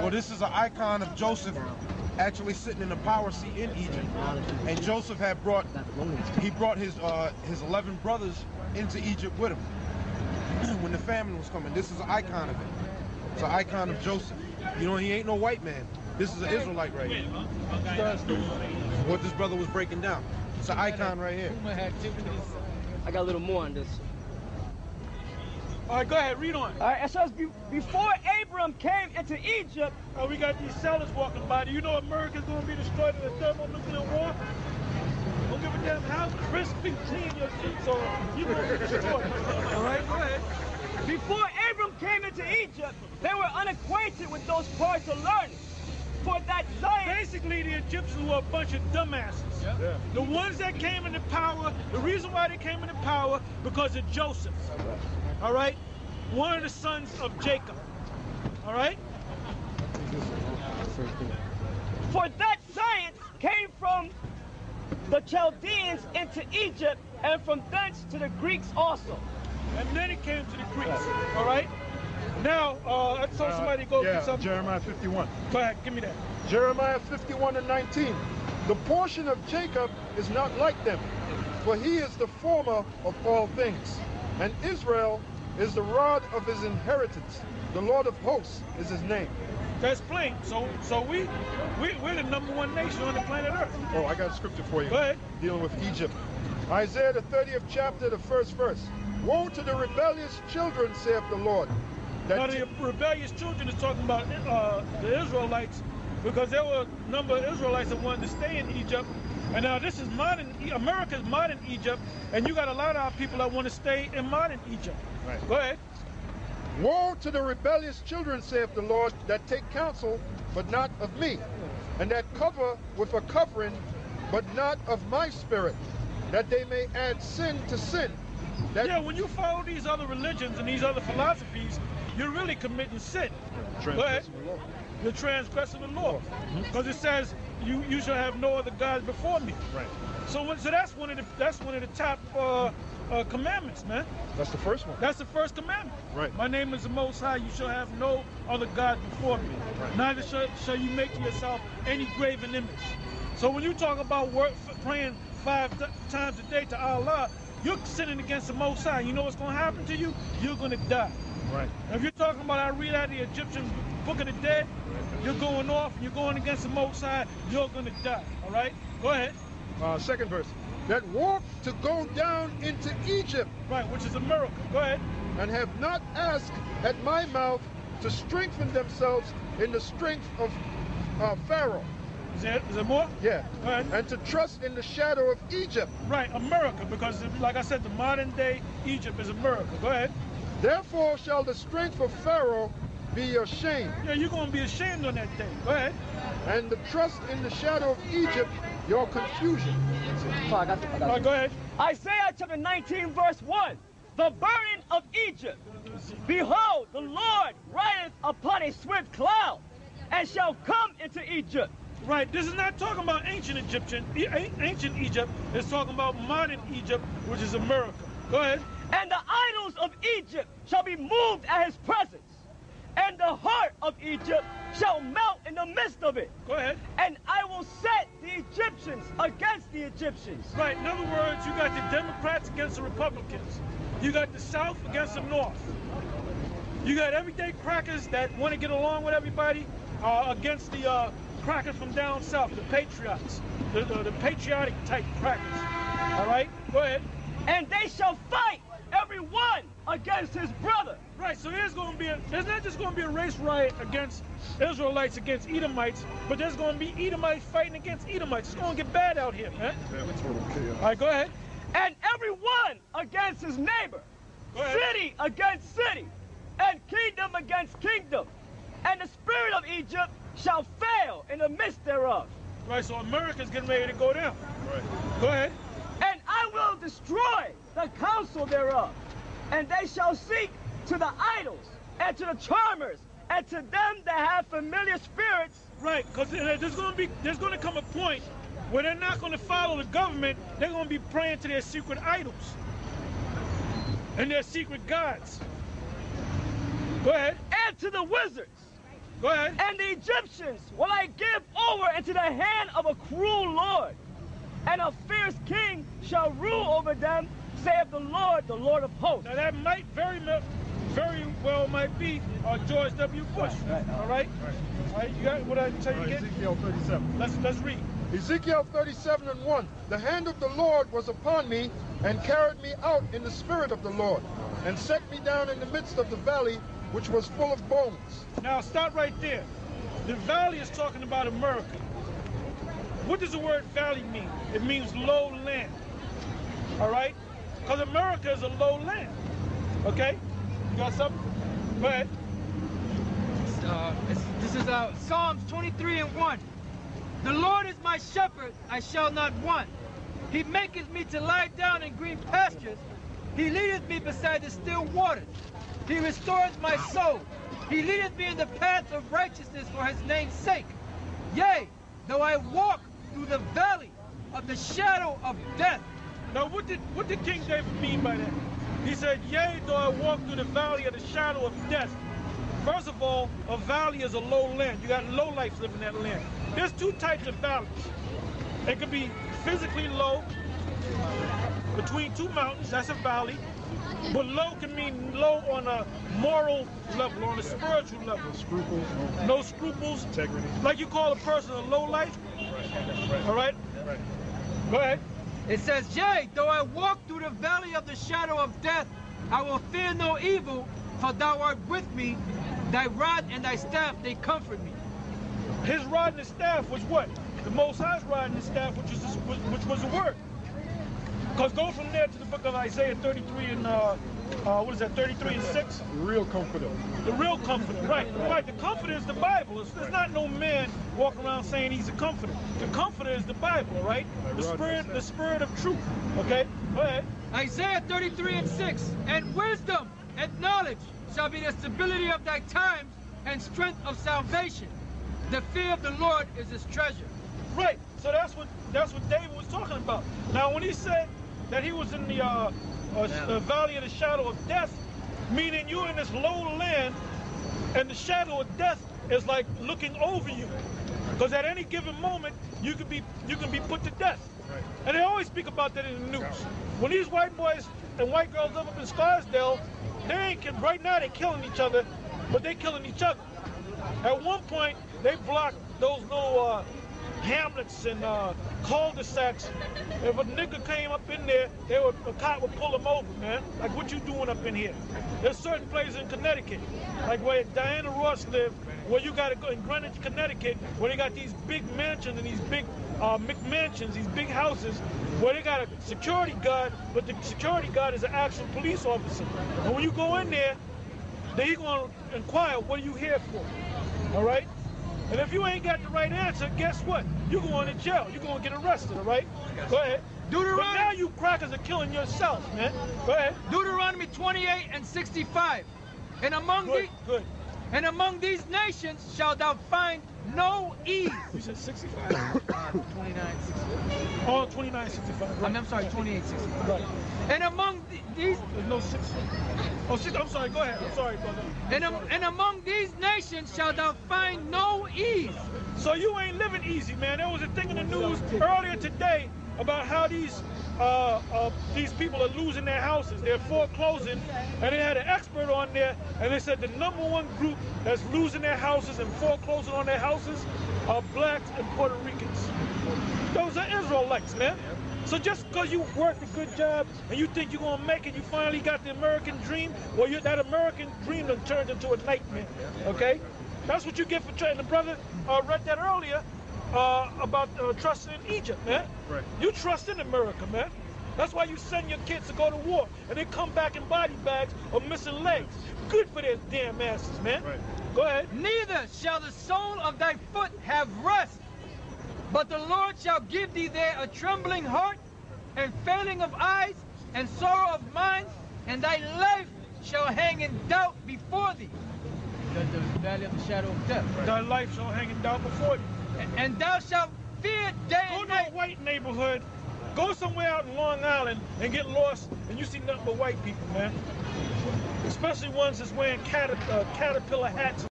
So this is an icon of Joseph actually sitting in the power seat in Egypt. And Joseph had brought his 11 brothers into Egypt with him when the famine was coming. This is an icon of it. It's an icon of Joseph. You know, he ain't no white man. This is an Israelite right here. What this brother was breaking down. It's an icon right here. I got a little more on this. All right, go ahead, read on. All right, it says, before Abram came into Egypt. Oh, we got these sellers walking by. Do you know America's going to be destroyed in a thermonuclear war? Don't give a damn how crispy clean your sheets are. You're going to be destroyed. All right, go ahead. Before Abram came into Egypt, they were unacquainted with those parts of learning. For that science... Basically, the Egyptians were a bunch of dumbasses. Yeah. The ones that came into power, the reason why they came into power, because of Joseph. All right? One of the sons of Jacob. All right? For that science came from the Chaldeans into Egypt, and from thence to the Greeks also. And then it came to the Greeks. All right? Now, I told somebody to go get something. Jeremiah 51. Go ahead, give me that. Jeremiah 51 and 19. The portion of Jacob is not like them, for he is the former of all things. And Israel is the rod of his inheritance. The Lord of hosts is his name. That's plain. So we're the #1 nation on the planet Earth. Oh, I got a scripture for you. Go ahead. Dealing with Egypt. Isaiah the 30th chapter, the 1st verse. Woe to the rebellious children, saith the Lord. Now the rebellious children is talking about the Israelites, because there were a number of Israelites that wanted to stay in Egypt. And now this is modern, America's modern Egypt, and you got a lot of our people that want to stay in modern Egypt. Right. Go ahead. Woe to the rebellious children, saith the Lord, that take counsel, but not of me, and that cover with a covering, but not of my spirit, that they may add sin to sin. Yeah, when you follow these other religions and these other philosophies, you're really committing sin. Go ahead. You're transgressing the law. Because it says you shall have no other gods before me. Right. So that's one of the top commandments, man. That's the first one. That's the first commandment. Right. My name is the Most High. You shall have no other God before me. Right. Neither shall you make to yourself any graven image. So when you talk about praying 5 times a day to Allah, you're sinning against the Most High. You know what's going to happen to you? You're going to die. Right. If you're talking about, I read out of the Egyptian Book of the Dead, you're going off, you're going against the Most High, you're going to die. All right? Go ahead. Second verse. That walk to go down into Egypt. Right, which is America. Go ahead. And have not asked at my mouth to strengthen themselves in the strength of Pharaoh. Is there more? Yeah. Go ahead. And to trust in the shadow of Egypt. Right, America, because like I said, the modern day Egypt is America. Go ahead. Therefore shall the strength of Pharaoh be your shame. Yeah, you're going to be ashamed on that day. Go ahead. And the trust in the shadow of Egypt, your confusion. All right, go ahead. Isaiah chapter 19, verse 1. The burden of Egypt. Behold, the Lord rideth upon a swift cloud, and shall come into Egypt. Right, this is not talking about ancient Egypt. It's talking about modern Egypt, which is America. Go ahead. And the idols of Egypt shall be moved at his presence, and the heart of Egypt shall melt in the midst of it. Go ahead. And I will set the Egyptians against the Egyptians. Right, in other words, you got the Democrats against the Republicans. You got the South against the North. You got everyday crackers that want to get along with everybody against the crackers from down south, the patriots, the patriotic type crackers. All right, go ahead. And they shall fight every one against his brother. Right, so there's not just going to be a race riot against Israelites against Edomites, but there's going to be Edomites fighting against Edomites. It's going to get bad out here, man. All right, go ahead. And every one against his neighbor, city against city, and kingdom against kingdom. And the spirit of Egypt shall fail in the midst thereof. Right, so America's getting ready to go down. Right. Go ahead. And I will destroy the counsel thereof, and they shall seek to the idols, and to the charmers, and to them that have familiar spirits. Right, because there's going to come a point where they're not going to follow the government. They're going to be praying to their secret idols and their secret gods. Go ahead. And to the wizards, Go ahead. And the Egyptians will I give over into the hand of a cruel lord, and a fierce king shall rule over them, saith the Lord of hosts. Now that might very well might be George W. Bush. All right? All right, you got what I tell you again? Ezekiel 37. Let's read. Ezekiel 37:1. The hand of the Lord was upon me, and carried me out in the spirit of the Lord, and set me down in the midst of the valley, which was full of bones. Now stop right there. The valley is talking about America. What does the word valley mean? It means low land. All right? Because America is a low land. Okay? You got something? Go ahead. This is Psalms 23:1. The Lord is my shepherd, I shall not want. He maketh me to lie down in green pastures. He leadeth me beside the still waters. He restoreth my soul. He leadeth me in the path of righteousness for his name's sake. Yea, though I walk through the valley of the shadow of death. Now what did King David mean by that? He said, yea, though I walk through the valley of the shadow of death. First of all, a valley is a low land. You got low life living in that land. There's two types of valleys. It could be physically low, between two mountains, that's a valley. But low can mean low on a moral level, on a spiritual level. Scruples. No scruples. Integrity. Like you call a person a low life. All right? Right. Go ahead. It says, yea, though I walk through the valley of the shadow of death, I will fear no evil, for thou art with me. Thy rod and thy staff, they comfort me. His rod and his staff was what? The Most High's rod and his staff, which was the word. Because go from there to the book of Isaiah 33 and, what is that, 33 and 6? The real comforter. The real comforter, right. Right, the comforter is the Bible. There's not no man walking around saying he's a comforter. The comforter is the Bible, right? The spirit of truth, okay? Go ahead. Isaiah 33:6. And wisdom and knowledge shall be the stability of thy times, and strength of salvation. The fear of the Lord is his treasure. Right, so that's what David was talking about. Now when he said that he was in the valley of the shadow of death, meaning you're in this low land, and the shadow of death is like looking over you. Because at any given moment, you can be put to death. Right. And they always speak about that in the news. When these white boys and white girls live up in Scarsdale, right now they're killing each other, but they're killing each other. At one point, they blocked those little hamlets and cul-de-sacs. If a nigga came up in there, a cop would pull him over, man. Like, what you doing up in here? There's certain places in Connecticut, like where Diana Ross lived, where you gotta go in Greenwich, Connecticut, where they got these big mansions and these big McMansions, these big houses, where they got a security guard, but the security guard is an actual police officer. And when you go in there, then he's gonna inquire, what are you here for? All right? And if you ain't got the right answer, guess what? You're going to jail. You're going to get arrested, all right? Go ahead. But now you crackers are killing yourself, man. Go ahead. Deuteronomy 28:65. And among these nations shalt thou find no ease. You said 65? 29:65. Oh, 29:65. Right. I'm sorry, 28:65. Right. And among these... There's no 6. Oh, 6. I'm sorry. Go ahead. I'm sorry, brother. And among these nations shalt thou find no ease. So you ain't living easy, man. There was a thing in the news earlier today about how these people are losing their houses. They're foreclosing, and they had an expert on there, and they said the #1 group that's losing their houses and foreclosing on their houses are blacks and Puerto Ricans. Those are Israelites, man. So just because you worked a good job and you think you're going to make it, you finally got the American dream, well, that American dream done turned into a nightmare, okay? That's what you get for trying. The brother read that earlier about trusting in Egypt, man. Right. You trust in America, man. That's why you send your kids to go to war, and they come back in body bags or missing legs. Good for their damn asses, man. Right. Go ahead. Neither shall the sole of thy foot have rest, but the Lord shall give thee there a trembling heart, and failing of eyes, and sorrow of mind, and thy life shall hang in doubt before thee. The valley of the shadow of death. Right. Thy life shall hang in doubt before you. And thou shalt fear day and night. Go to a white neighborhood. Go somewhere out in Long Island and get lost, and you see nothing but white people, man. Especially ones that's wearing caterpillar hats.